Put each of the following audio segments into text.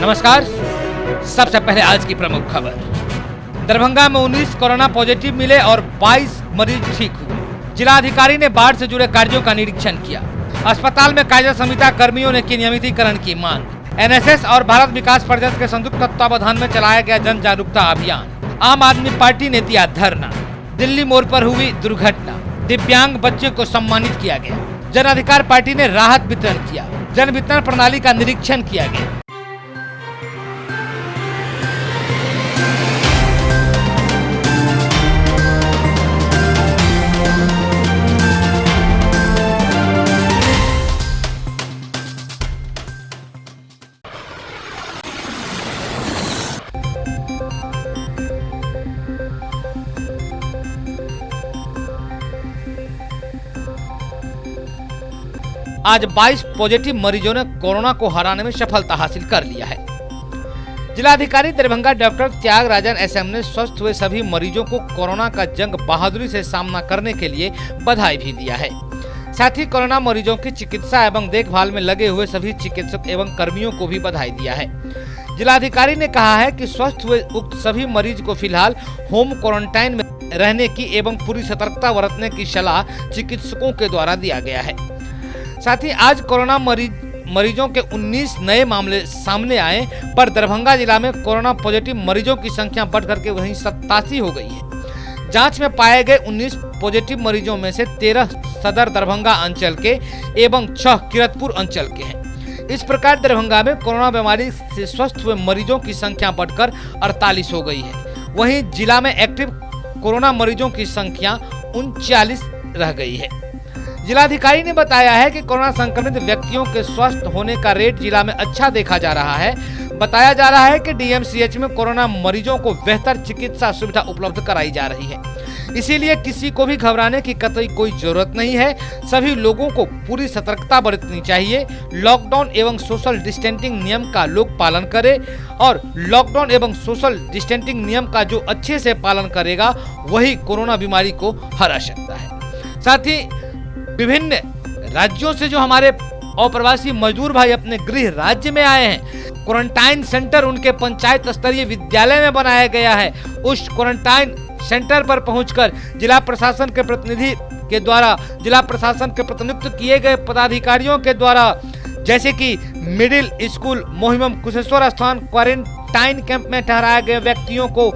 नमस्कार। सबसे पहले आज की प्रमुख खबर। दरभंगा में 19 कोरोना पॉजिटिव मिले और 22 मरीज ठीक हुए। जिलाधिकारी ने बाढ़ से जुड़े कार्यों का निरीक्षण किया। अस्पताल में कायदा संहिता कर्मियों ने की नियमितीकरण की मांग। एनएसएस और भारत विकास परिषद के संयुक्त तत्वावधान में चलाया गया जन जागरूकता अभियान। आम आदमी पार्टी ने दिया धरना। दिल्ली मोड़ पर हुई दुर्घटना। दिव्यांग बच्चे को सम्मानित किया गया। जन अधिकार पार्टी ने राहत वितरण किया। जन वितरण प्रणाली का निरीक्षण किया गया। आज 22 पॉजिटिव मरीजों ने कोरोना को हराने में सफलता हासिल कर लिया है। जिलाधिकारी दरभंगा डॉक्टर त्यागराजन एसएम ने स्वस्थ हुए सभी मरीजों को कोरोना का जंग बहादुरी से सामना करने के लिए बधाई भी दिया है। साथ ही कोरोना मरीजों की चिकित्सा एवं देखभाल में लगे हुए सभी चिकित्सक एवं कर्मियों को भी बधाई दिया है। जिलाधिकारी ने कहा है कि स्वस्थ हुए उक्त सभी मरीज को फिलहाल होम क्वारंटाइन में रहने की एवं पूरी सतर्कता बरतने की सलाह चिकित्सकों के द्वारा दिया गया है। साथ ही आज कोरोना मरीजों के 19 नए मामले सामने आए पर दरभंगा जिला में कोरोना पॉजिटिव मरीजों की संख्या बढ़कर के वहीं 87 हो गई है। जांच में पाए गए 19 पॉजिटिव मरीजों में से 13 सदर दरभंगा अंचल के एवं 6 किरतपुर अंचल के हैं। इस प्रकार दरभंगा में कोरोना बीमारी से स्वस्थ हुए मरीजों की संख्या बढ़कर 48 हो गई है। वहीं जिला में एक्टिव कोरोना मरीजों की संख्या 39 रह गई है। जिलाधिकारी ने बताया है कि कोरोना संक्रमित व्यक्तियों के स्वस्थ होने का रेट जिला में अच्छा देखा जा रहा है। बताया जा रहा है कि डीएमसीएच में कोरोना मरीजों को बेहतर चिकित्सा सुविधा उपलब्ध कराई जा रही है। इसीलिए किसी को भी घबराने की कतई कोई जरूरत नहीं है। सभी लोगों को पूरी सतर्कता बरतनी चाहिए। लॉकडाउन एवं सोशल डिस्टेंसिंग नियम का लोग पालन करें और लॉकडाउन एवं सोशल डिस्टेंसिंग नियम का जो अच्छे से पालन करेगा वही कोरोना बीमारी को हरा सकता है। साथ ही विभिन्न राज्यों से जो हमारे अप्रवासी मजदूर भाई अपने गृह राज्य में आए हैं, क्वारंटाइन सेंटर उनके पंचायत स्तरीय विद्यालय में बनाया गया है। उस क्वारंटाइन सेंटर पर पहुंचकर जिला प्रशासन के प्रतिनिधि के द्वारा जिला प्रशासन के प्रतिनियुक्त किए गए पदाधिकारियों के द्वारा जैसे कि मिडिल स्कूल मोहिमम कुशेश्वर स्थान क्वारंटाइन कैंप में ठहराए गए व्यक्तियों को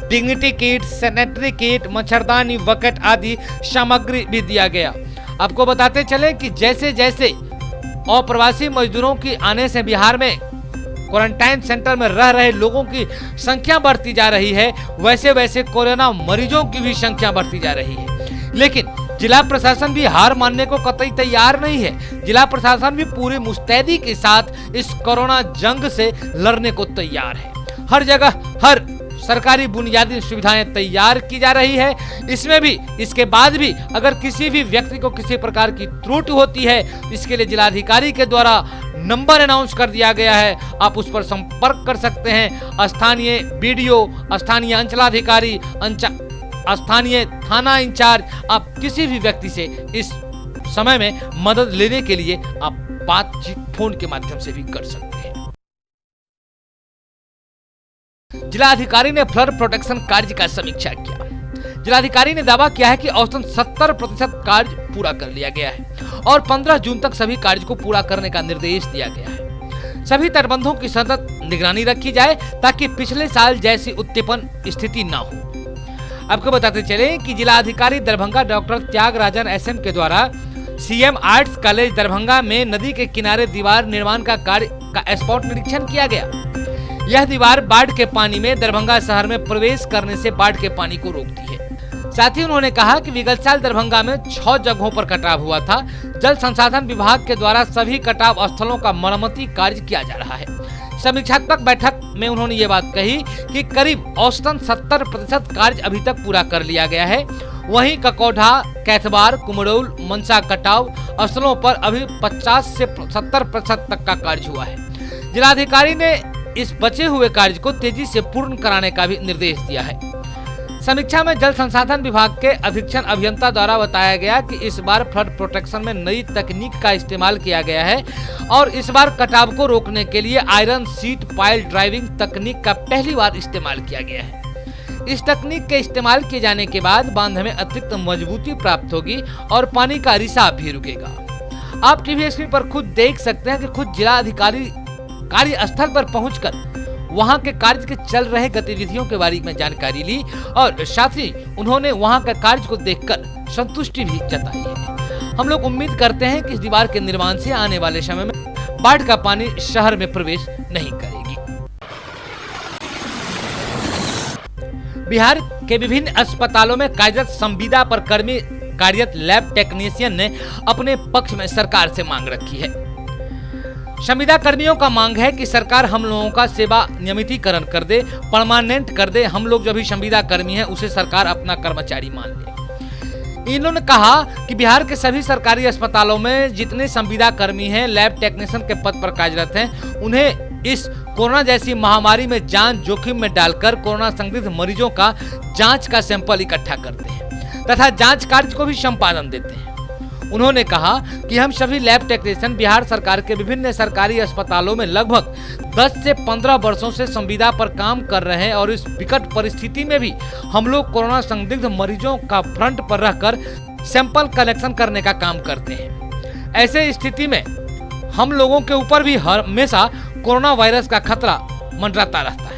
डिग्निटी किट, सैनिटरी किट, मच्छरदानी, बकेट आदि सामग्री भी दिया गया। आपको बताते चले कि जैसे जैसे अप्रवासी मजदूरों की आने से बिहार में क्वारंटाइन सेंटर में रह रहे लोगों की संख्या बढ़ती जा रही है, वैसे वैसे कोरोना मरीजों की भी संख्या बढ़ती जा रही है। लेकिन जिला प्रशासन भी हार मानने को कतई तैयार नहीं है। जिला प्रशासन भी पूरी मुस्तैदी के साथ इस कोरोना जंग से लड़ने को तैयार है। हर जगह हर सरकारी बुनियादी सुविधाएं तैयार की जा रही है। इसमें भी इसके बाद भी अगर किसी भी व्यक्ति को किसी प्रकार की त्रुटि होती है, इसके लिए जिलाधिकारी के द्वारा नंबर अनाउंस कर दिया गया है। आप उस पर संपर्क कर सकते हैं। स्थानीय बीडीओ, स्थानीय अंचलाधिकारी, स्थानीय थाना इंचार्ज, आप किसी भी व्यक्ति से इस समय में मदद लेने के लिए आप बातचीत फोन के माध्यम से भी कर सकते हैं। जिलाधिकारी ने फ्लड प्रोटेक्शन कार्य का समीक्षा किया। जिलाधिकारी ने दावा किया है कि औसतन 70% कार्य पूरा कर लिया गया है और 15 जून तक सभी कार्य को पूरा करने का निर्देश दिया गया है। सभी तटबंधों की सतत निगरानी रखी जाए ताकि पिछले साल जैसी उत्पन्न स्थिति न हो। आपको बताते चले कि जिलाधिकारी दरभंगा डॉक्टर त्यागराजन एसएम के द्वारा सीएम आर्ट्स कॉलेज दरभंगा में नदी के किनारे दीवार निर्माण का कार्य का स्पॉट निरीक्षण किया गया। यह दीवार बाढ़ के पानी में दरभंगा शहर में प्रवेश करने से बाढ़ के पानी को रोकती है। साथ ही उन्होंने कहा कि विगत साल दरभंगा में 6 जगहों पर कटाव हुआ था। जल संसाधन विभाग के द्वारा सभी कटाव स्थलों का मरम्मती कार्य किया जा रहा है। समीक्षात्मक बैठक में उन्होंने ये बात कही कि करीब औसतन 70% कार्य अभी तक पूरा कर लिया गया है। वहीं ककौढ़ा, कैथबार, कुमरौल, मनसा कटाव स्थलों पर अभी 50 से 70% तक का कार्य हुआ है। जिलाधिकारी ने इस बचे हुए कार्य को तेजी से पूर्ण कराने का भी निर्देश दिया है। समीक्षा में जल संसाधन विभाग के अधीक्षण अभियंता द्वारा बताया गया कि इस बार फ्लड प्रोटेक्शन में नई तकनीक का इस्तेमाल किया गया है और इस बार कटाव को रोकने के लिए आयरन सीट पाइल ड्राइविंग तकनीक का पहली बार इस्तेमाल किया गया है। इस तकनीक के इस्तेमाल किए जाने के बाद बांध में अतिरिक्त मजबूती प्राप्त होगी और पानी का रिसाव भी रुकेगा। आप टीवी स्क्रीन पर खुद देख सकते हैं कि खुद जिला अधिकारी कार्यस्थल पर पहुंचकर वहां के कार्य के चल रहे गतिविधियों के बारे में जानकारी ली और साथ ही उन्होंने वहां के कार्य को देखकर संतुष्टि भी जताई है। हम लोग उम्मीद करते हैं कि इस दीवार के निर्माण से आने वाले समय में बाढ़ का पानी शहर में प्रवेश नहीं करेगी। बिहार के विभिन्न अस्पतालों में कार्यरत संविदा पर कर्मी कार्यरत लैब टेक्नीशियन ने अपने पक्ष में सरकार से मांग रखी है। संविदा कर्मियों का मांग है कि सरकार हम लोगों का सेवा नियमितीकरण कर दे, परमानेंट कर दे। हम लोग जो भी संविदा कर्मी हैं उसे सरकार अपना कर्मचारी मान ले। इन्होंने कहा कि बिहार के सभी सरकारी अस्पतालों में जितने संविदा कर्मी हैं, लैब टेक्नीशियन के पद पर कार्यरत हैं, उन्हें इस कोरोना जैसी महामारी में जान जोखिम में डालकर कोरोना संदिग्ध मरीजों का जांच का सैंपल इकट्ठा करते हैं तथा जांच कार्य को भी संपादन देते हैं। उन्होंने कहा कि हम सभी लैब टेक्नीशियन बिहार सरकार के विभिन्न सरकारी अस्पतालों में लगभग 10 से 15 वर्षों से संविदा पर काम कर रहे हैं और इस विकट परिस्थिति में भी हम लोग कोरोना संदिग्ध मरीजों का फ्रंट पर रहकर सैंपल कलेक्शन करने का काम करते हैं। ऐसे स्थिति में हम लोगों के ऊपर भी हमेशा कोरोना वायरस का खतरा मंडराता रहता है।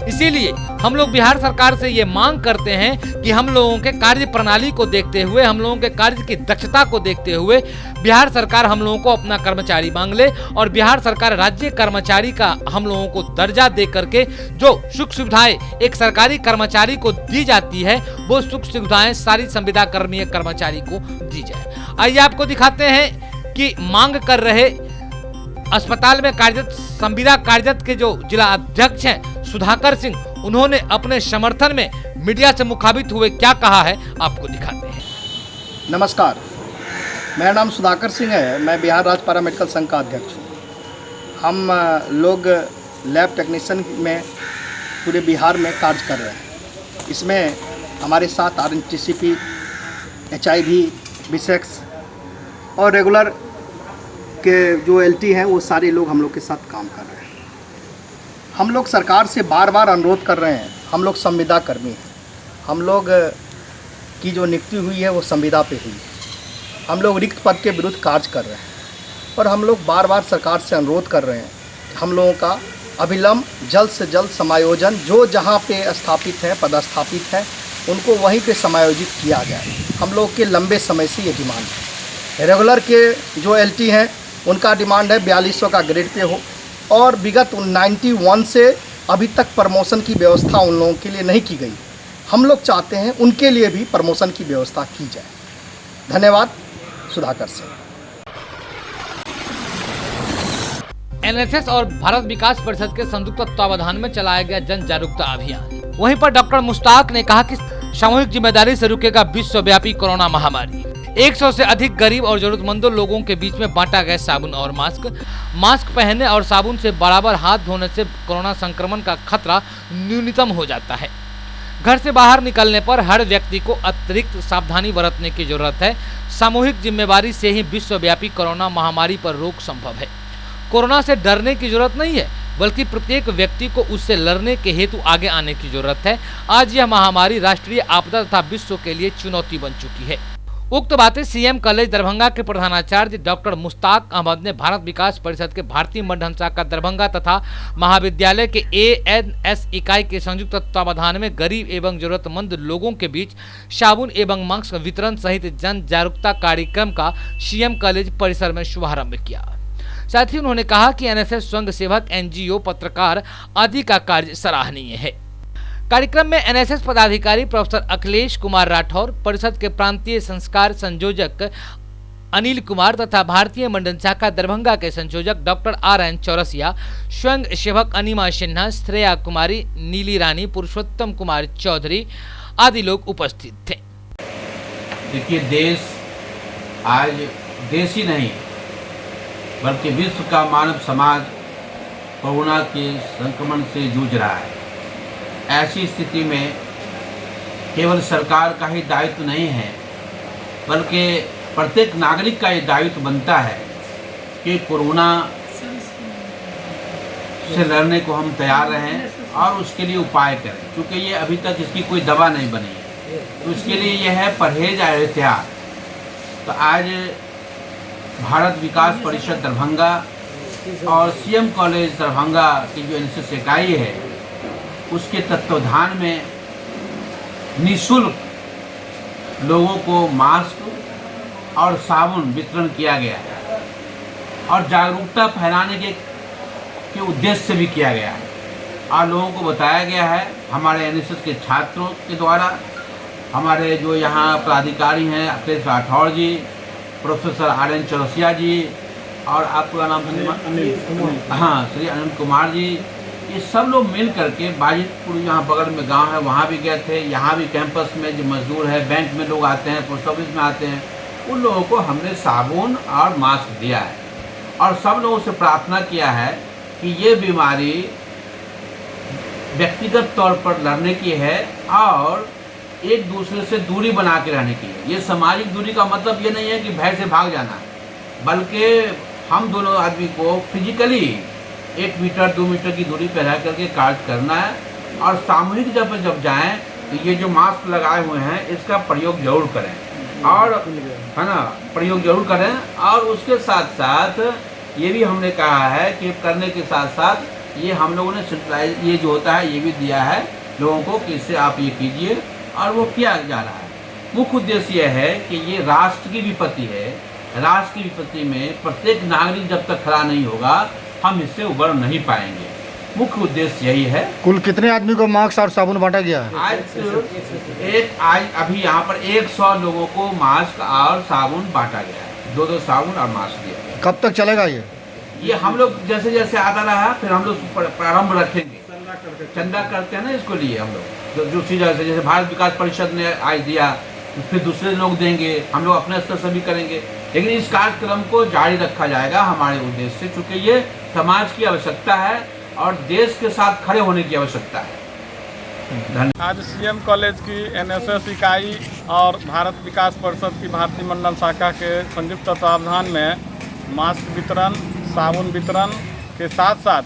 इसीलिए हम लोग बिहार सरकार से ये मांग करते हैं कि हम लोगों के कार्य प्रणाली को देखते हुए, हम लोगों के कार्य की दक्षता को देखते हुए बिहार सरकार हम लोगों को अपना कर्मचारी मांग ले और बिहार सरकार राज्य कर्मचारी का हम लोगों को दर्जा दे करके जो सुख सुविधाएं एक सरकारी कर्मचारी को दी जाती है वो सुख सुविधाएं सारी संविदा कर्मी कर्मचारी को दी जाए। आइए आपको दिखाते हैं कि मांग कर रहे अस्पताल में कार्यरत संविदा कार्यरत के जो जिला अध्यक्ष हैं सुधाकर सिंह, उन्होंने अपने समर्थन में मीडिया से मुखातिब हुए क्या कहा है आपको दिखाते हैं। नमस्कार, मेरा नाम सुधाकर सिंह है। मैं बिहार राज्य पैरा मेडिकल संघ का अध्यक्ष हूँ। हम लोग लैब टेक्नीशियन में पूरे बिहार में कार्य कर रहे हैं। इसमें हमारे साथ RNTCP, HIV, बिसेक्स और रेगुलर के जो LT हैं वो सारे लोग हम लोग के साथ काम कर रहे हैं। हम लोग सरकार से बार बार अनुरोध कर रहे हैं। हम लोग संविदा कर्मी हैं। हम लोग की जो नियुक्ति हुई है वो संविदा पे हुई है। हम लोग रिक्त पद के विरुद्ध कार्य कर रहे हैं और हम लोग बार बार सरकार से अनुरोध कर रहे हैं कि हम लोगों का अविलंब जल्द से जल्द समायोजन, जो जहाँ पे स्थापित हैं, पदस्थापित हैं, उनको वहीं पे समायोजित किया जाए। हम लोग के लंबे समय से ये डिमांड है। रेगुलर के जो LT हैं उनका डिमांड है 4200 का ग्रेड पे हो और विगत 91 से अभी तक प्रमोशन की व्यवस्था उन लोगों के लिए नहीं की गई। हम लोग चाहते हैं उनके लिए भी प्रमोशन की व्यवस्था की जाए। धन्यवाद। सुधाकर सिंह। NSS और भारत विकास परिषद के संयुक्त तत्वावधान में चलाया गया जन जागरूकता अभियान। वहीं पर डॉक्टर मुश्ताक ने कहा कि सामूहिक जिम्मेदारी से रुकेगा विश्वव्यापी कोरोना महामारी। 100 से अधिक गरीब और जरूरतमंदों लोगों के बीच में बांटा गया साबुन और मास्क पहनने और साबुन से बराबर हाथ धोने से कोरोना संक्रमण का खतरा न्यूनतम हो जाता है। घर से बाहर निकलने पर हर व्यक्ति को अतिरिक्त सावधानी बरतने की जरूरत है। सामूहिक जिम्मेदारी से ही विश्वव्यापी कोरोना महामारी पर रोक संभव है। कोरोना से डरने की जरूरत नहीं है, बल्कि प्रत्येक व्यक्ति को उससे लड़ने के हेतु आगे आने की जरूरत है। आज यह महामारी राष्ट्रीय आपदा तथा विश्व के लिए चुनौती बन चुकी है। उक्त बातें CM कॉलेज दरभंगा के प्रधानाचार्य डॉक्टर मुश्ताक अहमद ने भारत विकास परिषद के भारतीय मंडल शाखा दरभंगा तथा महाविद्यालय के ANS इकाई के संयुक्त तत्वावधान में गरीब एवं जरूरतमंद लोगों के बीच साबुन एवं मास्क वितरण सहित जन जागरूकता कार्यक्रम का CM कॉलेज परिसर में शुभारंभ किया। साथ ही उन्होंने कहा कि NSS स्वयंसेवक, NGO, पत्रकार आदि का कार्य सराहनीय है। कार्यक्रम में NSS पदाधिकारी प्रोफेसर अखिलेश कुमार राठौर, परिषद के प्रांतीय संस्कार संयोजक अनिल कुमार तथा भारतीय मंडल शाखा दरभंगा के संयोजक डॉक्टर RN चौरसिया, स्वयं सेवक अनिमा सिन्हा, श्रेया कुमारी, नीली रानी, पुरुषोत्तम कुमार चौधरी आदि लोग उपस्थित थे। देखिए, देश आज देश ही नहीं बल्कि विश्व का मानव समाज कोरोना के संक्रमण से जूझ रहा है। ऐसी स्थिति में केवल सरकार का ही दायित्व नहीं है, बल्कि प्रत्येक नागरिक का ये दायित्व बनता है कि कोरोना से लड़ने को हम तैयार रहें और उसके लिए उपाय करें, क्योंकि ये अभी तक इसकी कोई दवा नहीं बनी है। तो उसके लिए यह है परहेज और एहतियात। तो आज भारत विकास परिषद दरभंगा और सीएम कॉलेज दरभंगा की जो एनएसएस इकाई है, उसके तत्वावधान में निःशुल्क लोगों को मास्क और साबुन वितरण किया गया है और जागरूकता फैलाने के उद्देश्य से भी किया गया है। और लोगों को बताया गया है हमारे एनएसएस के छात्रों के द्वारा, हमारे जो यहाँ पदाधिकारी हैं अखिलेश राठौड़ जी, प्रोफेसर RN चौरसिया जी और आपका नाम हाँ श्री अनंत कुमार जी, ये सब लोग मिल करके बाजितपुर यहाँ बगल में गांव है वहाँ भी गए थे। यहाँ भी कैंपस में जो मजदूर है, बैंक में लोग आते हैं, पोस्ट ऑफिस में आते हैं, उन लोगों को हमने साबुन और मास्क दिया है और सब लोगों से प्रार्थना किया है कि ये बीमारी व्यक्तिगत तौर पर लड़ने की है और एक दूसरे से दूरी बना के रहने की है। ये सामाजिक दूरी का मतलब ये नहीं है कि भय से भाग जाना, बल्कि हम दोनों आदमी को फिजिकली 1 मीटर 2 मीटर की दूरी पर रह करके कार्य करना है और सामूहिक जब जाएं तो ये जो मास्क लगाए हुए हैं इसका प्रयोग जरूर करें और है ना, प्रयोग जरूर करें। और उसके साथ साथ ये भी हमने कहा है कि करने के साथ साथ ये हम लोगों ने सैनिटाइज ये जो होता है ये भी दिया है लोगों को कि इससे आप ये कीजिए, और वो किया जा रहा है। मुख्य उद्देश्य यह है कि ये राष्ट्र की विपत्ति है। राष्ट्र की विपत्ति में प्रत्येक नागरिक जब तक खड़ा नहीं होगा हम इससे उबर नहीं पाएंगे। मुख्य उद्देश्य यही है। कुल कितने आदमी को मास्क और साबुन बांटा गया है? आज अभी यहाँ पर 100 लोगों को मास्क और साबुन बांटा गया है, 2-2 साबुन और मास्क दिया गया। कब तक चलेगा ये हम लोग जैसे जैसे आता रहा फिर हम लोग प्रारंभ रखेंगे। चंदा करते हैं ना इसको लिए हम लोग, जो चीज़ जैसे भारत विकास परिषद ने आज दिया फिर दूसरे लोग देंगे, हम लोग अपने स्तर से भी करेंगे, लेकिन इस कार्यक्रम को जारी रखा जाएगा हमारे उद्देश्य से, क्योंकि ये समाज की आवश्यकता है और देश के साथ खड़े होने की आवश्यकता है। आज सीएम कॉलेज की एनएसएस इकाई और भारत विकास परिषद की भारतीय मंडल शाखा के संयुक्त तत्वावधान में मास्क वितरण, साबुन वितरण के साथ साथ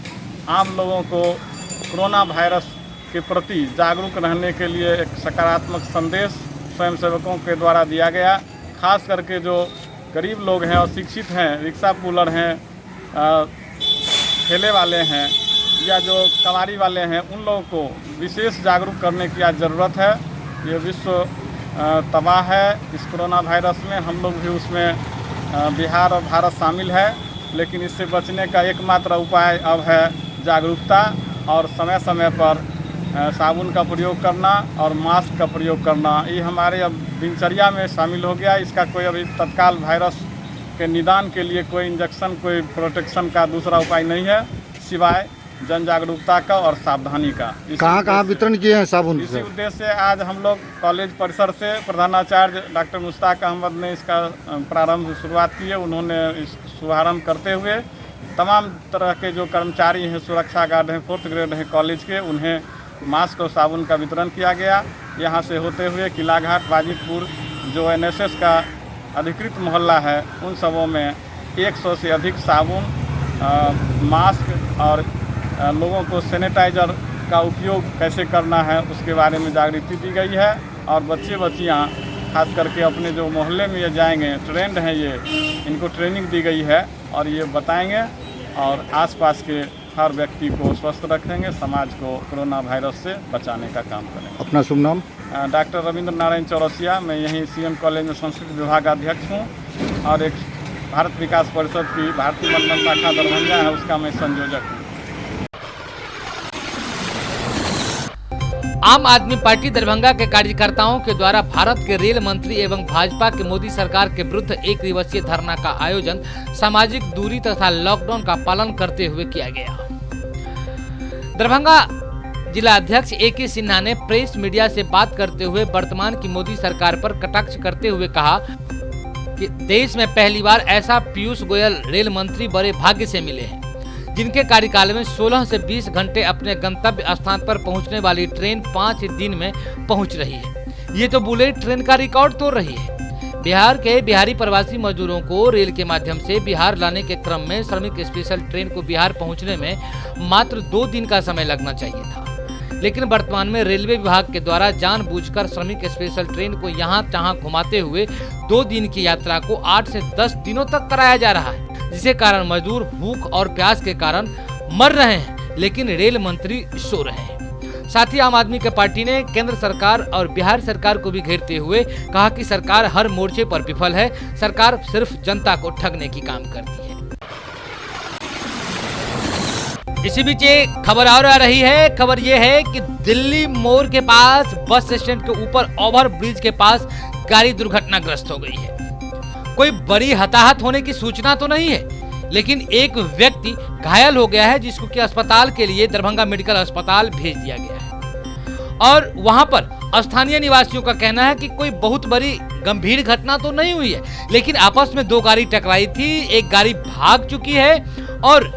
आम लोगों को कोरोना वायरस के प्रति जागरूक रहने के लिए एक सकारात्मक संदेश स्वयंसेवकों के द्वारा दिया गया। खास करके जो गरीब लोग हैं और शिक्षित हैं, रिक्शा पुलर हैं, ठेले वाले हैं या जो कबाड़ी वाले हैं, उन लोगों को विशेष जागरूक करने की आज ज़रूरत है। ये विश्व तबाह है इस कोरोना वायरस में, हम लोग भी उसमें बिहार और भारत शामिल है, लेकिन इससे बचने का एकमात्र उपाय अब है जागरूकता और समय समय पर साबुन का प्रयोग करना और मास्क का प्रयोग करना। ये हमारे अब दिनचर्या में शामिल हो गया। इसका कोई अभी तत्काल वायरस के निदान के लिए कोई इंजेक्शन, कोई प्रोटेक्शन का दूसरा उपाय नहीं है सिवाय जन जागरूकता का और सावधानी का। कहाँ वितरण किए हैं साबुन? इसी उद्देश्य से आज हम लोग कॉलेज परिसर से प्रधानाचार्य डॉक्टर मुश्ताक अहमद ने इसका प्रारंभ शुरुआत की है। उन्होंने इस शुभारम्भ करते हुए तमाम तरह के जो कर्मचारी हैं, सुरक्षा गार्ड हैं, 4th ग्रेड हैं कॉलेज के, उन्हें मास्क और साबुन का वितरण किया गया। यहाँ से होते हुए किलाघाट, बाजितपुर जो एनएसएस का अधिकृत मोहल्ला है, उन सबों में 100 से अधिक साबुन, मास्क और लोगों को सैनिटाइज़र का उपयोग कैसे करना है उसके बारे में जागृति दी गई है। और बच्चियाँ खास करके अपने जो मोहल्ले में ये जाएंगे, ट्रेंड हैं ये, इनको ट्रेनिंग दी गई है और ये बताएंगे और आसपास के हर व्यक्ति को स्वस्थ रखेंगे, समाज को कोरोना वायरस से बचाने का काम करेंगे। अपना शुभ नाम? डॉक्टर रविंद्र नारायण चौरसिया। मैं यहीं सीएम कॉलेज में संस्कृत विभाग अध्यक्ष हूँ और एक भारत विकास परिषद की भारतीय मंडल शाखा दरभंगा है, उसका मैं संयोजक हूँ। आम आदमी पार्टी दरभंगा के कार्यकर्ताओं के द्वारा भारत के रेल मंत्री एवं भाजपा के मोदी सरकार के विरुद्ध 1 दिवसीय धरना का आयोजन सामाजिक दूरी तथा लॉकडाउन का पालन करते हुए किया गया। दरभंगा जिला अध्यक्ष AK सिन्हा ने प्रेस मीडिया से बात करते हुए वर्तमान की मोदी सरकार पर कटाक्ष करते हुए कहा कि देश में पहली बार ऐसा पीयूष गोयल रेल मंत्री बड़े भाग्य से मिले हैं, जिनके कार्यकाल में 16 से 20 घंटे अपने गंतव्य स्थान पर पहुंचने वाली ट्रेन 5 दिन में पहुंच रही है। ये तो बुलेट ट्रेन का रिकॉर्ड तोड़ रही है। बिहार के बिहारी प्रवासी मजदूरों को रेल के माध्यम से बिहार लाने के क्रम में श्रमिक स्पेशल ट्रेन को बिहार पहुंचने में मात्र 2 दिन का समय लगना चाहिए था, लेकिन वर्तमान में रेलवे विभाग के द्वारा जानबूझकर श्रमिक स्पेशल ट्रेन को यहाँ तहाँ घुमाते हुए 2 दिन की यात्रा को 8 से 10 दिनों तक कराया जा रहा है, जिसके कारण मजदूर भूख और प्यास के कारण मर रहे हैं, लेकिन रेल मंत्री सो रहे हैं। साथ ही आम आदमी की पार्टी ने केंद्र सरकार और बिहार सरकार को भी घेरते हुए कहा कि सरकार हर मोर्चे पर विफल है, सरकार सिर्फ जनता को ठगने की काम करती है। इसी बीच खबर और आ रही है। खबर ये है कि दिल्ली मोड़ के पास बस स्टैंड के ऊपर ओवर ब्रिज के पास गाड़ी दुर्घटनाग्रस्त हो गई है। कोई बड़ी हताहत होने की सूचना तो नहीं है, लेकिन एक व्यक्ति घायल हो गया है, जिसको कि अस्पताल के लिए दरभंगा मेडिकल अस्पताल भेज दिया गया है। और वहां पर स्थानीय निवासियों का कहना है कि कोई बहुत बड़ी गंभीर घटना तो नहीं हुई है, लेकिन आपस में 2 गाड़ी टकराई थी, एक गाड़ी भाग चुकी है और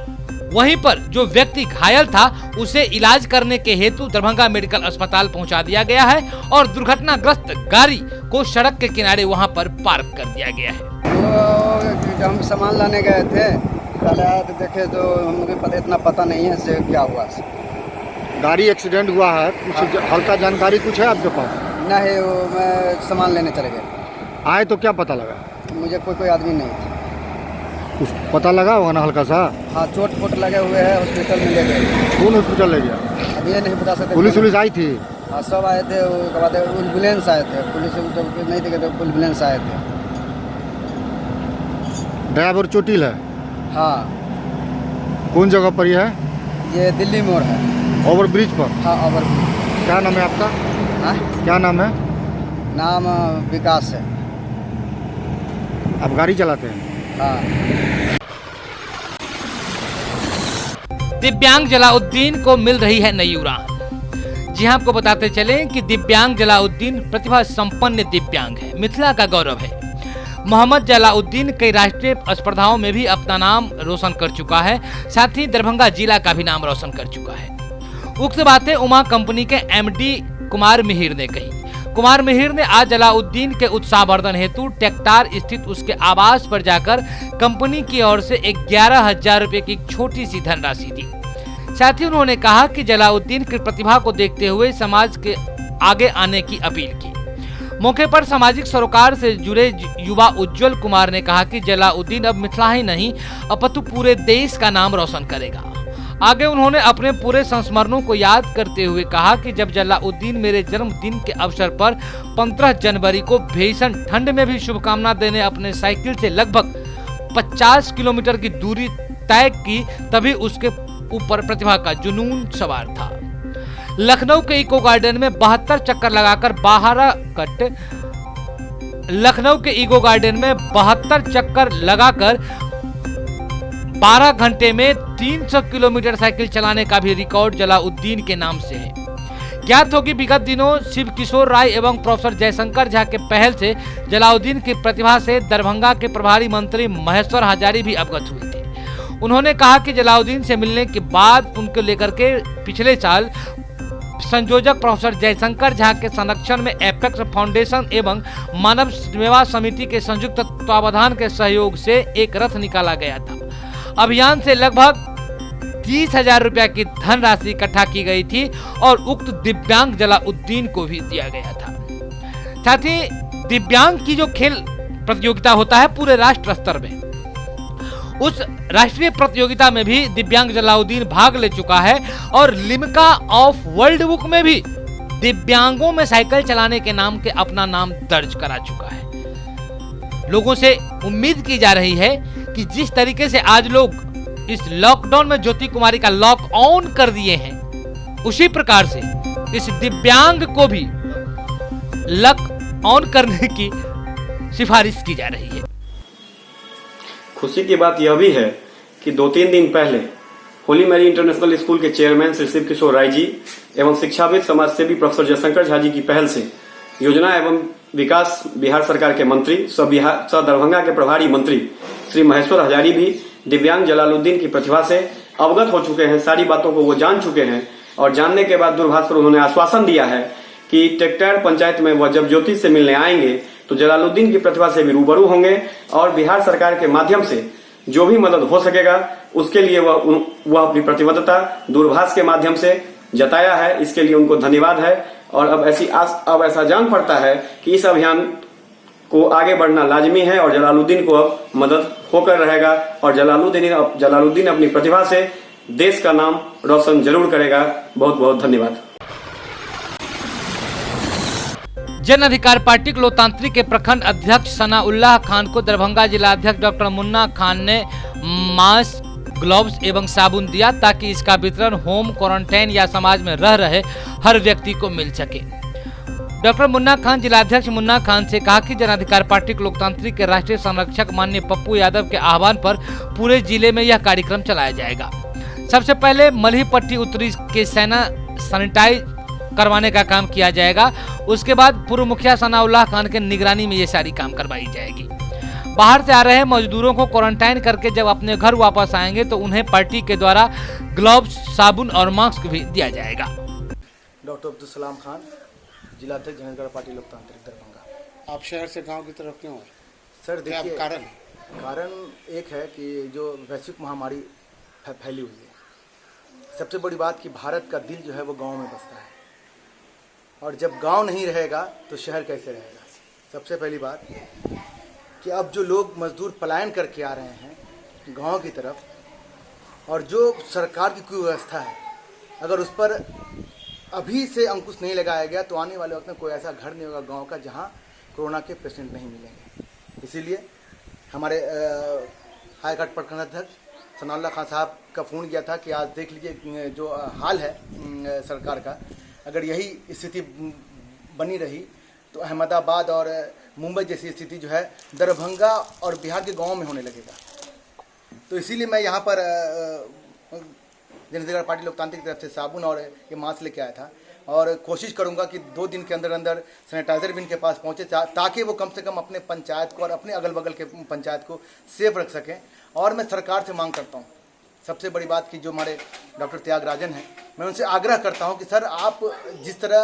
वहीं पर जो व्यक्ति घायल था उसे इलाज करने के हेतु दरभंगा मेडिकल अस्पताल पहुंचा दिया गया है और दुर्घटनाग्रस्त गाड़ी को सड़क के किनारे वहां पर पार्क कर दिया गया है। तो हम सामान लाने गए थे, पहले आए तो देखे तो हमको इतना पता नहीं है से क्या हुआ। गाड़ी एक्सीडेंट हुआ है, कुछ हल्का जानकारी कुछ है आपके पास? नहीं, वो मैं सामान लेने चले गए। आए तो क्या पता लगा? मुझे कोई आदमी नहीं था। कुछ पता लगा होगा ना हल्का सा? हाँ, चोट फोट लगे हुए हैं, हॉस्पिटल में ले गए। कौन हॉस्पिटल ले गया? अब ये नहीं बता सकते। पुलिस आई थी? हाँ, सब आए थे। उसके बाद एम्बुलेंस आए थे, पुलिस तो नहीं थे, एम्बुलेंस आए थे। ड्राइवर चोटिल है? हाँ। कौन जगह पर ये है? ये दिल्ली मोड़ है। ओवर ब्रिज पर? हाँ, ओवर ब्रिज। क्या नाम है आपका? हाँ, क्या नाम है? नाम विकास है। आप गाड़ी चलाते हैं? हाँ। दिव्यांग जलाउद्दीन को मिल रही है नई उड़ान। जी हां, आपको बताते चलें कि दिव्यांग जलाउद्दीन प्रतिभा संपन्न दिव्यांग है, मिथिला का गौरव है। मोहम्मद जलाउद्दीन कई राष्ट्रीय स्पर्धाओं में भी अपना नाम रोशन कर चुका है, साथ ही दरभंगा जिला का भी नाम रोशन कर चुका है। उक्त बातें उमा कंपनी के एमडी कुमार मिहिर ने कही। कुमार मिहिर ने आज जलाउद्दीन के उत्साहवर्धन हेतु टेक्टार स्थित उसके आवास पर जाकर कंपनी की ओर से 11,000 रुपए की छोटी सी धनराशि दी। साथ ही उन्होंने कहा कि जलाउद्दीन की प्रतिभा को देखते हुए समाज के आगे आने की अपील की। मौके पर सामाजिक सरोकार से जुड़े युवा उज्जवल कुमार ने कहा कि जलाउद्दीन अब मिथिला ही नहीं अपितु पूरे देश का नाम रोशन करेगा। आगे उन्होंने अपने पूरे संस्मरणों को याद करते हुए कहा कि जब जलाउद्दीन मेरे जन्मदिन के अवसर पर 15 जनवरी को भीषण ठंड में भी शुभकामना देने अपने साइकिल से लगभग 50 किलोमीटर की दूरी तय की, तभी उसके ऊपर प्रतिभा का जुनून सवार था। लखनऊ के इको गार्डन में 72 चक्कर लगाकर 12 घंटे में 300 किलोमीटर साइकिल चलाने का भी रिकॉर्ड जलाउद्दीन के नाम से है। ज्ञात हो कि विगत दिनों शिव किशोर राय एवं प्रोफेसर जयशंकर झा के पहल से जलाउद्दीन की प्रतिभा से दरभंगा के प्रभारी मंत्री महेश्वर हजारी भी अवगत हुए थे। उन्होंने कहा कि जलाउद्दीन से मिलने के बाद उनको लेकर के पिछले साल संयोजक प्रोफेसर जयशंकर झा के संरक्षण में एपेक्स फाउंडेशन एवं मानव सेवा समिति के संयुक्त तत्वावधान के सहयोग से एक रथ निकाला गया था। अभियान से लगभग 30,000 रुपया की धनराशि इकट्ठा की गई थी और उक्त दिव्यांग जलाउद्दीन को भी दिया गया था। साथ ही दिव्यांग की जो खेल प्रतियोगिता होता है पूरे राष्ट्र स्तर में, उस राष्ट्रीय प्रतियोगिता में भी दिव्यांग जलाउद्दीन भाग ले चुका है और लिम्का ऑफ वर्ल्ड बुक में भी दिव्यांगों में साइकिल चलाने के नाम के अपना नाम दर्ज करा चुका है। लोगों से उम्मीद की जा रही है कि जिस तरीके से आज लोग इस लॉकडाउन में ज्योति कुमारी का लॉक ऑन कर दिए हैं, उसी प्रकार से इस दिव्यांग को भी लॉक ऑन करने की सिफारिश की जा रही है। खुशी की बात यह भी है कि 2-3 दिन पहले होली मैरी इंटरनेशनल स्कूल के चेयरमैन श्री शिव किशोर राय जी एवं शिक्षाविद समाजसेवी प्रोफेसर जयशंकर झा जी की पहल से योजना एवं विकास बिहार सरकार के मंत्री दरभंगा के प्रभारी मंत्री श्री महेश्वर हजारी भी दिव्यांग जलालुद्दीन की प्रतिभा से अवगत हो चुके हैं। सारी बातों को वो जान चुके हैं और जानने के बाद दूरभाष पर उन्होंने आश्वासन दिया है कि टेक्टर पंचायत में वह जब ज्योति से मिलने आएंगे तो जलालुद्दीन की प्रतिभा से भी रूबरू होंगे और बिहार सरकार के माध्यम से जो भी मदद हो सकेगा उसके लिए वह अपनी प्रतिबद्धता दूरभाष के माध्यम से जताया है। इसके लिए उनको धन्यवाद है। और अब ऐसा जान पड़ता है कि इस अभियान को आगे बढ़ना लाजमी है और जलालुद्दीन को अब मदद होकर रहेगा और जलालुद्दीन अपनी प्रतिभा से देश का नाम रोशन जरूर करेगा। बहुत बहुत धन्यवाद। जन अधिकार पार्टी लोकतांत्रिक के प्रखंड अध्यक्ष सनाउल्लाह खान को दरभंगा जिला अध्यक्ष डॉक्टर मुन्ना खान ने मास्क, ग्लव्स एवं साबुन दिया ताकि इसका वितरण होम क्वारंटाइन या समाज में रह रहे हर व्यक्ति को मिल सके। डॉक्टर मुन्ना खान जिलाध्यक्ष मुन्ना खान से कहा कि जन अधिकार पार्टी लोकतांत्रिक के राष्ट्रीय संरक्षक माननीय पप्पू यादव के आह्वान पर पूरे जिले में यह कार्यक्रम चलाया जाएगा। सबसे पहले मल्हीपट्टी उत्तरी के सेना सैनिटाइज करवाने का काम किया जाएगा। उसके बाद पूर्व मुखिया सनाउल्लाह खान के निगरानी में ये सारी काम करवाई जाएगी। बाहर से आ रहे मजदूरों को क्वारंटाइन करके जब अपने घर वापस आएंगे तो उन्हें पार्टी के द्वारा ग्लव्स, साबुन और मास्क भी दिया जाएगा। डॉक्टर अब्दुल सलाम खान, जिलाध्यक्ष जन अधिकार पार्टी लोकतांत्रिक दरभंगा। आप शहर से गांव की तरफ क्यों आए? सर देखिए, कारण एक है कि जो वैश्विक महामारी फैली हुई है। सबसे बड़ी बात कि भारत का दिल जो है वो गाँव में बसता है और जब गाँव नहीं रहेगा तो शहर कैसे रहेगा। सबसे पहली बात कि अब जो लोग मजदूर पलायन करके आ रहे हैं गांव की तरफ और जो सरकार की कुव्यवस्था है, अगर उस पर अभी से अंकुश नहीं लगाया गया तो आने वाले वक्त में कोई ऐसा घर नहीं होगा गांव का जहां कोरोना के पेशेंट नहीं मिलेंगे। इसीलिए हमारे हाईकोर्ट प्रखंड अध्यक्ष सनाउल्लाह खान साहब का फ़ोन किया था कि आज देख लीजिए जो हाल है सरकार का, अगर यही स्थिति बनी रही तो अहमदाबाद और मुंबई जैसी स्थिति जो है दरभंगा और बिहार के गांवों में होने लगेगा। तो इसीलिए मैं यहाँ पर जन अधिकार पार्टी लोकतांत्रिक की तरफ से साबुन और ये मास्क लेके आया था और कोशिश करूँगा कि 2 दिन के अंदर अंदर सैनिटाइज़र भी इनके पास पहुँचे ताकि वो कम से कम अपने पंचायत को और अपने अगल बगल के पंचायत को सेफ रख सकें। और मैं सरकार से मांग करता हूँ, सबसे बड़ी बात कि जो हमारे डॉक्टर त्यागराजन हैं, मैं उनसे आग्रह करता हूं कि सर आप जिस तरह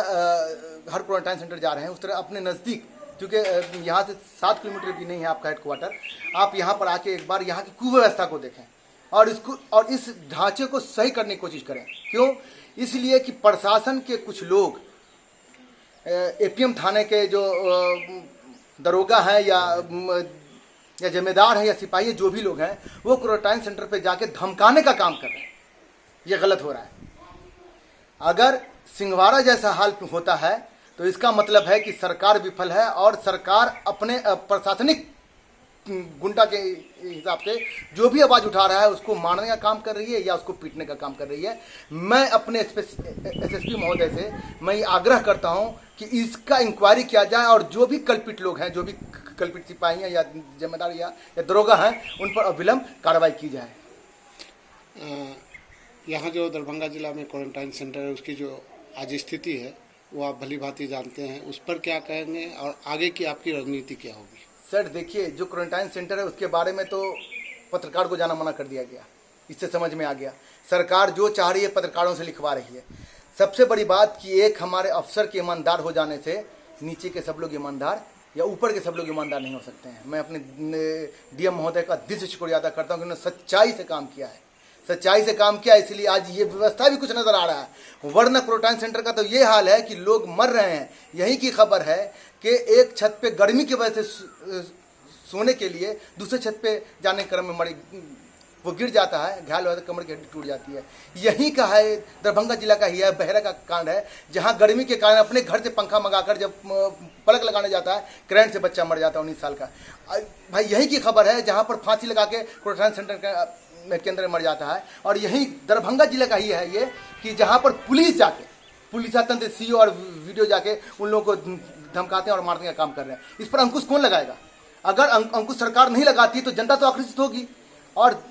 हर क्वारंटाइन सेंटर जा रहे हैं उस तरह अपने नज़दीक, क्योंकि यहाँ से 7 किलोमीटर भी नहीं है आपका हेडक्वार्टर, आप यहाँ पर आके एक बार यहाँ की कुव्यवस्था को देखें और इस ढांचे को सही करने की कोशिश करें। क्यों? इसलिए कि प्रशासन के कुछ लोग एपीएम थाने के जो दरोगा हैं या जिम्मेदार हैं या सिपाही जो भी लोग हैं, वो क्वारंटाइन सेंटर पे जाके धमकाने का काम कर रहे हैं। ये गलत हो रहा है। अगर सिंहवाड़ा जैसा हाल होता है तो इसका मतलब है कि सरकार विफल है और सरकार अपने प्रशासनिक गुंडा के हिसाब से जो भी आवाज़ उठा रहा है उसको मारने का काम कर रही है या उसको पीटने का काम कर रही है। मैं अपने एसएसपी महोदय से मैं ये आग्रह करता हूं कि इसका इंक्वायरी किया जाए और जो भी कल्पित लोग हैं, जो भी कल्पित सिपाही हैं या जिम्मेदार या दरोगा हैं, उन पर अविलंब कार्रवाई की जाए। यहाँ जो दरभंगा जिला में क्वारंटाइन सेंटर है उसकी जो आज स्थिति है वो आप भली भांति जानते हैं, उस पर क्या कहेंगे और आगे की आपकी रणनीति क्या होगी? सर देखिए, जो क्वारंटाइन सेंटर है उसके बारे में तो पत्रकार को जाना मना कर दिया गया, इससे समझ में आ गया सरकार जो चाह रही है पत्रकारों से लिखवा रही है। सबसे बड़ी बात कि एक हमारे अफसर के ईमानदार हो जाने से नीचे के सब लोग ईमानदार या ऊपर के सब लोग ईमानदार नहीं हो सकते हैं। मैं अपने डीएम महोदय का दिल से शुक्रिया अदा करता हूँ कि उन्होंने सच्चाई से काम किया है, सच्चाई से काम किया, इसलिए आज ये व्यवस्था भी कुछ नजर आ रहा है। वरना क्वारंटाइन सेंटर का तो ये हाल है कि लोग मर रहे हैं। यही की खबर है कि एक छत पे गर्मी की वजह से सोने के लिए दूसरे छत पे जाने के क्रम में वो गिर जाता है, घायल हो जाता है, कमर की हड्डी टूट जाती है। यहीं का है, दरभंगा जिला का ही है, बहरा का कांड है, जहां गर्मी के कारण अपने घर से पंखा मंगाकर जब पलक लगाने जाता है करंट से बच्चा मर जाता है 19 साल का। भाई यही की खबर है जहां पर फांसी लगा के क्वारंटाइन सेंटर के अंदर मर जाता है। और यही दरभंगा जिले का ही है ये कि जहां पर पुलिस जाके, पुलिस तंत्र सीओ और वीडियो जाके उन लोगों को धमकाते हैं और मारने का काम कर रहे हैं। इस पर अंकुश कौन लगाएगा? अगर अंकुश सरकार नहीं लगाती तो जनता तो आक्रोशित होगी, और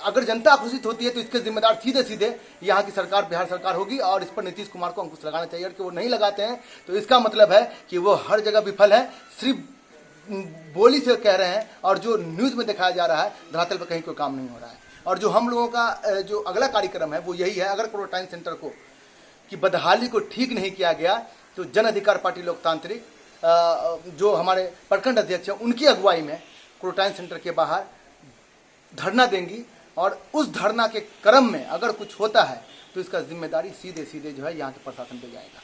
अगर जनता आक्रोशित होती है तो इसके जिम्मेदार सीधे सीधे यहाँ की सरकार, बिहार सरकार होगी। और इस पर नीतीश कुमार को अंकुश लगाना चाहिए। कि वो नहीं लगाते हैं तो इसका मतलब है कि वो हर जगह विफल है, सिर्फ बोली से कह रहे हैं और जो न्यूज़ में दिखाया जा रहा है धरातल पर कहीं कोई काम नहीं हो रहा है। और जो हम लोगों का जो अगला कार्यक्रम है वो यही है, अगर क्वारंटाइन सेंटर को की बदहाली को ठीक नहीं किया गया तो जन अधिकार पार्टी लोकतांत्रिक जो हमारे प्रखंड अध्यक्ष हैं उनकी अगुवाई में क्वारंटाइन सेंटर के बाहर धरना देंगी और उस धरना के क्रम में अगर कुछ होता है तो इसका जिम्मेदारी सीधे सीधे जो है यहाँ के प्रशासन पे जाएगा।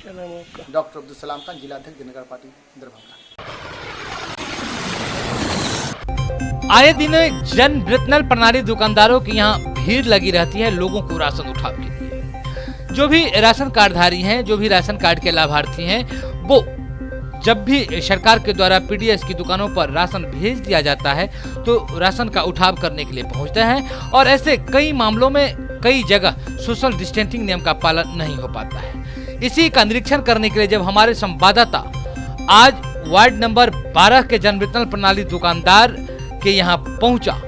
क्या नाम है आपका? डॉक्टर अब्दुल सलाम खान, जिलाध्यक्ष जनता पार्टी दरभंगा। आए दिन जन वितरण प्रणाली दुकानदारों की यहाँ भीड़ लगी रहती है लोगों को राशन उठाव के लिए। जो भी राशन कार्डधारी हैं, जो भी राशन कार्ड के लाभार्थी हैं, वो जब भी सरकार के द्वारा पीडीएस की दुकानों पर राशन भेज दिया जाता है तो राशन का उठाव करने के लिए पहुंचते हैं और ऐसे कई मामलों में कई जगह सोशल डिस्टेंसिंग नियम का पालन नहीं हो पाता है। इसी का निरीक्षण करने के लिए जब हमारे संवाददाता आज वार्ड नंबर 12 के जन वितरण प्रणाली दुकानदार के यहाँ पहुंचा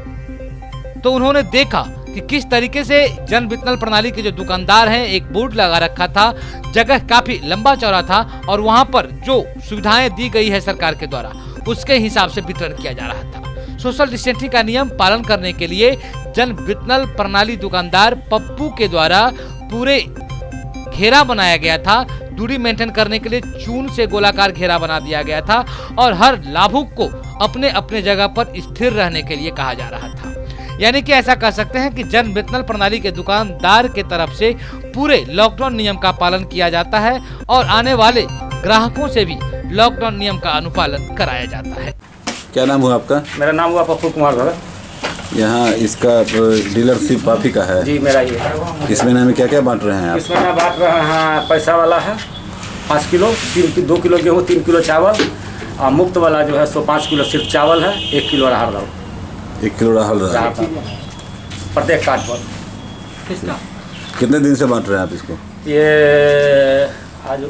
तो उन्होंने देखा कि किस तरीके से जन वितरण प्रणाली के जो दुकानदार हैं, एक बोर्ड लगा रखा था, जगह काफी लंबा चौड़ा था और वहां पर जो सुविधाएं दी गई है सरकार के द्वारा उसके हिसाब से वितरण किया जा रहा था। सोशल डिस्टेंसिंग का नियम पालन करने के लिए जन वितरण प्रणाली दुकानदार पप्पू के द्वारा पूरे घेरा बनाया गया था। दूरी मेंटेन करने के लिए चून से गोलाकार घेरा बना दिया गया था और हर लाभुक को अपने अपने जगह पर स्थिर रहने के लिए कहा जा रहा था। यानी कि ऐसा कह सकते हैं कि जन वितरण प्रणाली के दुकानदार के तरफ से पूरे लॉकडाउन नियम का पालन किया जाता है और आने वाले ग्राहकों से भी लॉकडाउन नियम का अनुपालन कराया जाता है। क्या नाम हुआ आपका? मेरा नाम हुआ पप्पू कुमार भगत। यहाँ इसका डीलरशिप आप ही का है? जी मेरा ही है। इस महीने में क्या क्या बांट रहे हैं आप? इस महीने बांट रहे हैं, पैसा वाला है 5 किलो, 2 किलो गेहूँ, 3 किलो चावल, और मुफ्त वाला जो है 105 किलो सिर्फ चावल है, 1 किलो अरहर दाल। 1 किलो अरहर प्रत्येक कार्ड पर। कितने दिन से बांट रहे हैं आप इसको? ये आज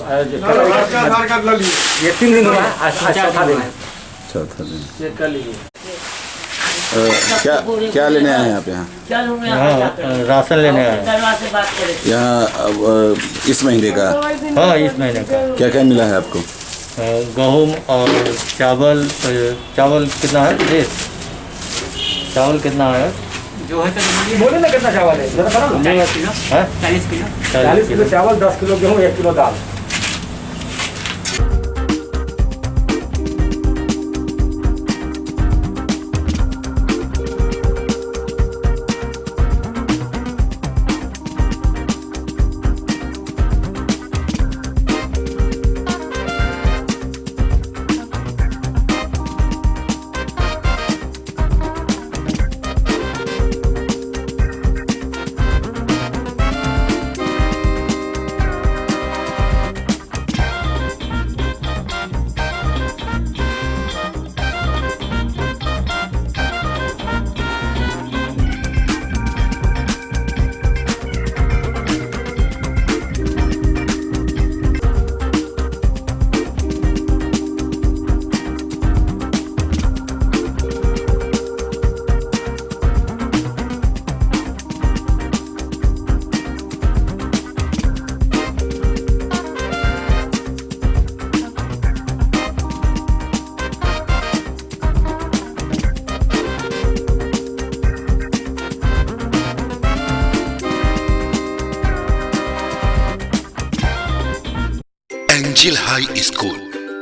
ये 3 दिन हुआ है, आज चौथा दिन है। चौथा दिन। क्या लेने आए हैं आप यहाँ? राशन लेने आए यहाँ इस महीने का? हाँ, इस महीने का। क्या क्या मिला है आपको? गेहूँ और चावल। चावल कितना है? चावल कितना है जो है? बोले ना कितना चावल है? 40 किलो चावल, 10 किलो गेहूँ, 1 किलो दाल। Angel high school,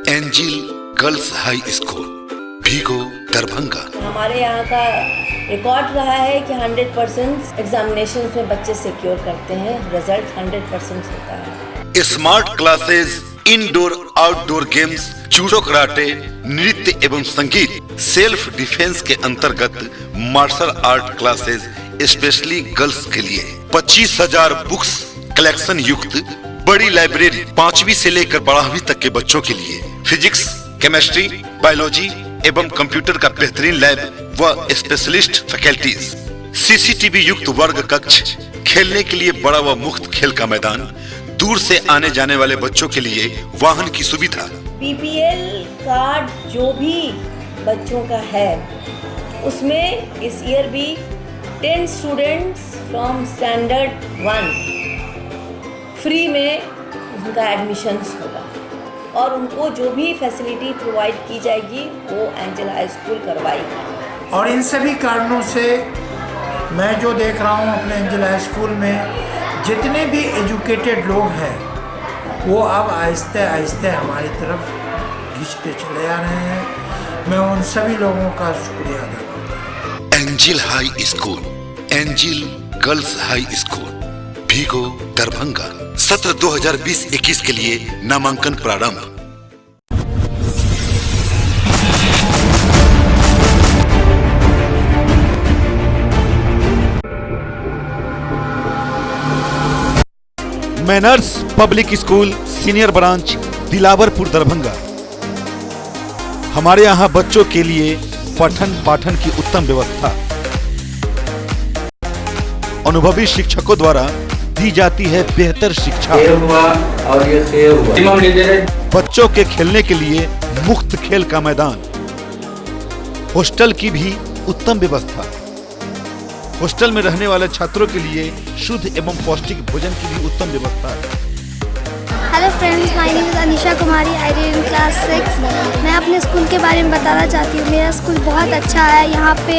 Angel girls high school, Bhigo Darbhanga. हमारे यहाँ का रिकॉर्ड रहा है कि 100% एग्जामिनेशन में बच्चे सिक्योर करते हैं, रिजल्ट 100% होता है। Smart classes, indoor outdoor games, judo karate, नृत्य एवं संगीत, सेल्फ डिफेंस के अंतर्गत martial art classes specially girls के लिए 25,000 बुक्स कलेक्शन युक्त बड़ी लाइब्रेरी, 5वीं से लेकर 12वीं तक के बच्चों के लिए फिजिक्स, केमिस्ट्री, बायोलॉजी एवं कंप्यूटर का बेहतरीन लैब व स्पेशलिस्ट फैकल्टीज, सीसीटीवी युक्त वर्ग कक्ष, खेलने के लिए बड़ा व मुफ्त खेल का मैदान, दूर से आने जाने वाले बच्चों के लिए वाहन की सुविधा। बीपीएल कार्ड जो भी बच्चों का है उसमें इस ईयर भी 10 स्टूडेंट्स फ्रॉम स्टैंडर्ड 1 फ्री में उनका एडमिशन्स होगा और उनको जो भी फैसिलिटी प्रोवाइड की जाएगी वो एंजल हाई स्कूल करवाएगी। और इन सभी कारणों से मैं जो देख रहा हूँ अपने एंजल हाई स्कूल में जितने भी एजुकेटेड लोग हैं वो अब आहिस्ते आहिस्ते हमारी तरफ खींचते चले आ रहे हैं। मैं उन सभी लोगों का शुक्रिया अदा करता हूँ। Angel high school, Angel girls high school, Bhigo, Darbhanga. सत्र 2020-21 के लिए नामांकन प्रारंभ। Manners public school senior branch Dilawarpur Darbhanga. हमारे यहाँ बच्चों के लिए पठन पाठन की उत्तम व्यवस्था, अनुभवी शिक्षकों द्वारा दी जाती है बेहतर शिक्षा। बच्चों के खेलने के लिए मुफ्त खेल का मैदान, हॉस्टल की भी उत्तम व्यवस्था। हॉस्टल में रहने वाले छात्रों के लिए शुद्ध एवं पौष्टिक भोजन की भी उत्तम व्यवस्था है। Hello friends, my name is Anisha Kumari, I read in class 6। मैं अपने स्कूल के बारे में बताना चाहती हूँ। मेरा स्कूल बहुत अच्छा है। यहाँ पे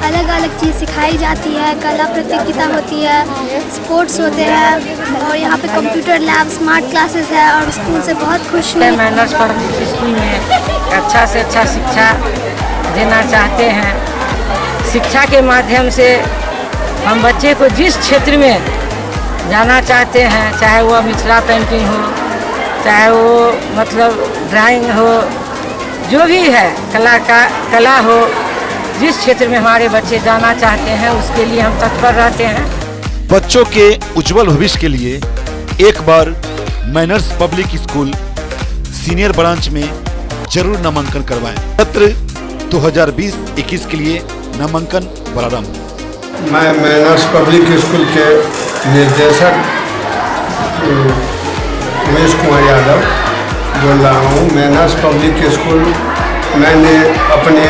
अलग अलग चीज़ सिखाई जाती है, कला प्रतियोगिता होती है, स्पोर्ट्स होते हैं और यहाँ पे कंप्यूटर लैब, स्मार्ट क्लासेस है और स्कूल से बहुत खुश हूँ। मैनर्स पब्लिक स्कूल में अच्छा से अच्छा शिक्षा देना चाहते हैं। शिक्षा के माध्यम से हम बच्चे को जिस क्षेत्र में जाना चाहते हैं, चाहे वो मिथिला पेंटिंग हो, चाहे वो मतलब ड्राइंग हो, जो भी है कला हो, जिस क्षेत्र में हमारे बच्चे जाना चाहते हैं उसके लिए हम तत्पर रहते हैं। बच्चों के उज्जवल भविष्य के लिए एक बार Manners public school senior branch में जरूर नामांकन करवाएं। सत्र 2020-21 के लिए नामांकन प्रारंभ। मैं मैनर्स पब्लिक स्कूल के निर्देशक उमेश कुमार यादव बोल रहा हूँ। मैनर्स पब्लिक स्कूल मैंने अपने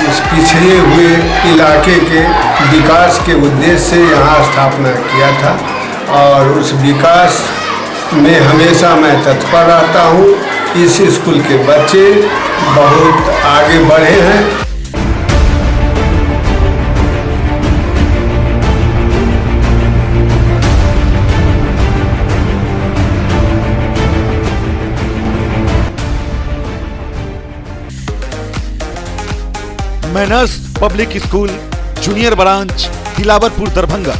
इस पिछड़े हुए इलाके के विकास के उद्देश्य से यहाँ स्थापना किया था और उस विकास में हमेशा मैं तत्पर रहता हूँ। इस स्कूल के बच्चे बहुत आगे बढ़े हैं। Manners public school junior branch Dilawarpur Darbhanga.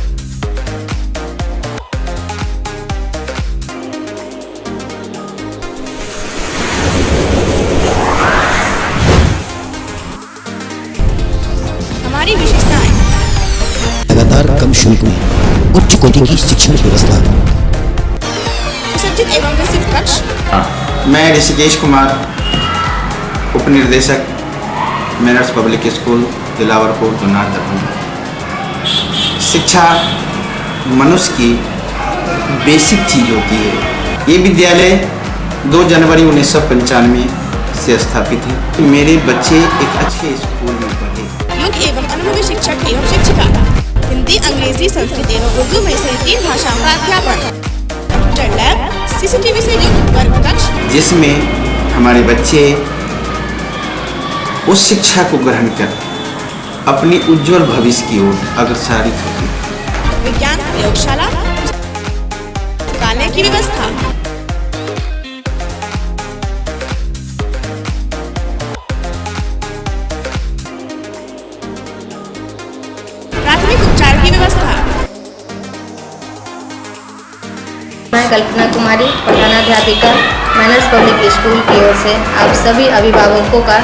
हमारी विशेषताएं लगातार कम शुल्क में उच्च कोटि की शिक्षण व्यवस्था, सुसज्जित एवं विकसित कक्ष। मैं ऋषिकेश कुमार, उप निर्देशक manners public school Dilawarpur Darbhanga. शिक्षा मनुष्य की बेसिक चीज होती है। ये विद्यालय 2 जनवरी 1995 से स्थापित है। मेरे बच्चे एक अच्छे स्कूल में पढ़े। योग्य एवं अनुभवी शिक्षक एवं शिक्षिका, हिंदी, अंग्रेजी, संस्कृत एवं उर्दू में से 3 भाषाओं का अध्यापन, कंप्यूटर लैब, CCTV से युक्त वर्ग कक्ष, जिसमें हमारे बच्चे उस शिक्षा को ग्रहण कर अपनी उज्जवल भविष्य की ओर अग्रसरित होते हैं। विज्ञान प्रयोगशाला, पुस्तकालय की व्यवस्था, प्राथमिक उपचार की व्यवस्था। मैं Kalpana Kumari, प्रधानाध्यापिका manners public school की ओर से आप सभी अभिभावकों का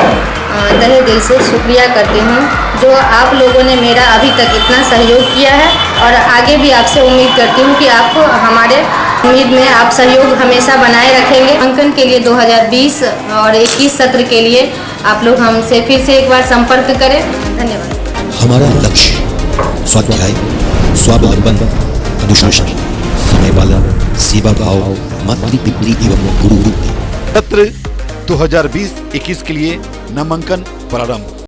तहे दिल से शुक्रिया करती हूँ, जो आप लोगों ने मेरा अभी तक इतना सहयोग किया है और आगे भी आपसे उम्मीद करती हूँ कि आप हमारे उम्मीद में आप सहयोग हमेशा बनाए रखेंगे। अंकन के लिए 2020 और 21 सत्र के लिए आप लोग हमसे फिर से एक बार संपर्क करें। धन्यवाद। हमारा लक्ष्य स्वाध्याय, स्वावलंबन, अनुशासन, समय पालन, सेवा भाव, मातृ पितृ एवं गुरु। सत्र 2020-21 के लिए नामांकन प्रारंभ।